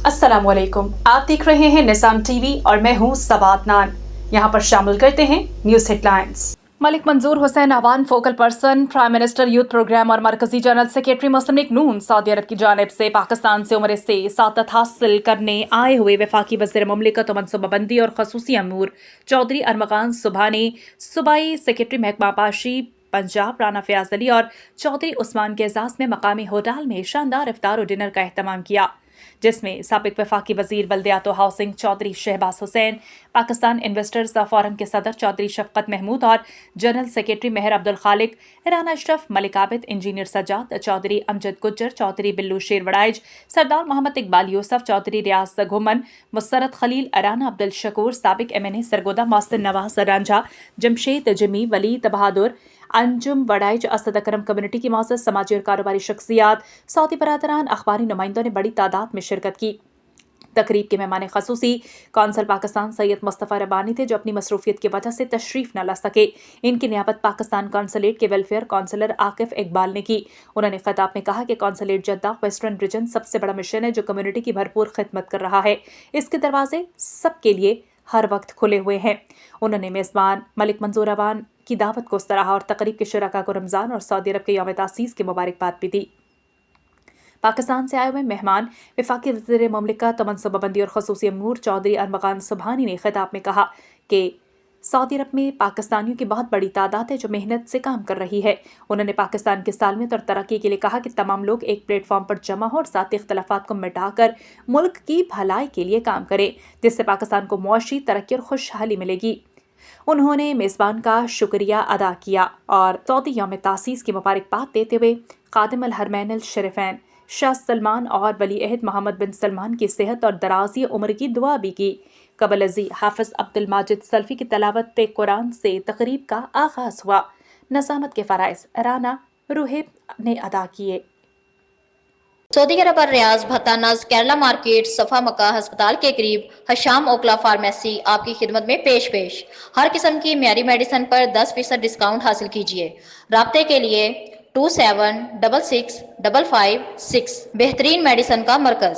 अस्सलाम वालेकुम। आप देख रहे हैं निज़ाम टीवी और मैं हूं सबात नान। यहाँ पर शामिल करते हैं news headlines. Malik Manzoor Hussain Awan focal person, prime minister youth programme और मरकजी general secretary Muslim League Noon Saudi Arab की जानिब से पाकिस्तान से उम्र से सादत हासिल करने आए हुए वफाकी वज़ीर मुमलिकत और मनसूबाबंदी और खसूसी अमूर चौधरी अरमगान सुबहानी, सूबाई सेक्रेटरी महकमा पाशी पंजाब राना फयाज अली और चौधरी उस्मान के एजाज में मकामी होटल में शानदार इफ्तार और डिनर का एहतमाम किया, जिसमें साबिक वफाकी वजीर बल्दियात और housing Chaudhry Shahbaz Hussain, Pakistan investors forum के सदर चौधरी शफकत महमूद और जनरल सेक्रेटरी मेहर अब्दुल खालिक, राना अशरफ, मलिक आबिद, इंजीनियर सज्जाद, चौधरी अमजद गुज्जर, चौधरी बिल्लू शेर वड़ाइज, सरदार मोहम्मद इकबाल यूसफ, चौधरी रियाज घुमन, मुसरत खलील, राना अब्दुल शकूर, साबिक MNA सरगोदा मोहसिन नवाज रांझा, जमशेद जमी, वलीद बहादुर, अंजुम वड़ाइज, असद अकरम कम्युनिटी की मौजूद समाजी और कारोबारी शख्सियात, सऊदी बरादरान, अखबारी नुमाइंदों ने बड़ी तादाद में शिरकत की। तकरीब के मेहमान खसूसी कौंसल पाकिस्तान सैयद मुस्तफ़ा रबानी थे, जो अपनी मसरूफियत की वजह से तशरीफ न ला सके। इनकी नियाबत पाकिस्तान कौंसलेट के वेलफेयर काउंसलर आकिफ इकबाल ने की। उन्होंने खिताब में कहा कि कौंसलेट जद्दा वेस्टर्न रीजन सबसे बड़ा मिशन है जो कम्युनिटी की भरपूर खिदमत कर रहा है। इसके दरवाजे सबके लिए हर वक्त खुले हुए हैं। उन्होंने मेज़बान मलिक मंजूर अवान की दावत को सराहा और तकरीब के शुरका को रमज़ान और सऊदी अरब के यौम तासीस की मुबारकबाद भी दी। पाकिस्तान से आए हुए मेहमान वफाकी वज़ीर मुमलिकत मनसूबाबंदी और खसूसी अमूर चौधरी अरमगान सुबहानी ने खिताब में कहा कि सऊदी अरब में पाकिस्तानियों की बहुत बड़ी तादाद है जो मेहनत से काम कर रही है। उन्होंने पाकिस्तान की सालमियत और तरक्की के लिए कहा कि तमाम लोग एक प्लेटफॉर्म पर जमा हो और साथ इख्तलाफात को मिटाकर मुल्क की भलाई के लिए काम करें, जिससे पाकिस्तान को मुआशी तरक्की और खुशहाली मिलेगी। उन्होंने मेज़बान का शुक्रिया अदा किया और सऊदी यौम तासीस की मुबारकबाद देते हुए खादिम अल हरमैन अल शरीफैन शाह सलमान और वली अहद मोहम्मद बिन सलमान की सेहत और दराज़ी उम्र की दुआ भी की। कबल अज़ी हाफिज़ अब्दुल माजिद सल्फ़ी की तलावत कुरान से तकरीब का आगाज़ हुआ। नज़ामत के फ़राइज़ राना रुहेब ने अदा किए। सऊदी अरब और रियाज भत्तानाज केरला मार्केट सफा मक्का अस्पताल के करीब हशाम ओकला फार्मेसी आपकी खिदमत में पेश हर किस्म की म्यारी मेडिसिन पर 10% डिस्काउंट हासिल कीजिए। राब्ते के लिए 27665556 बेहतरीन मेडिसिन का मरकज।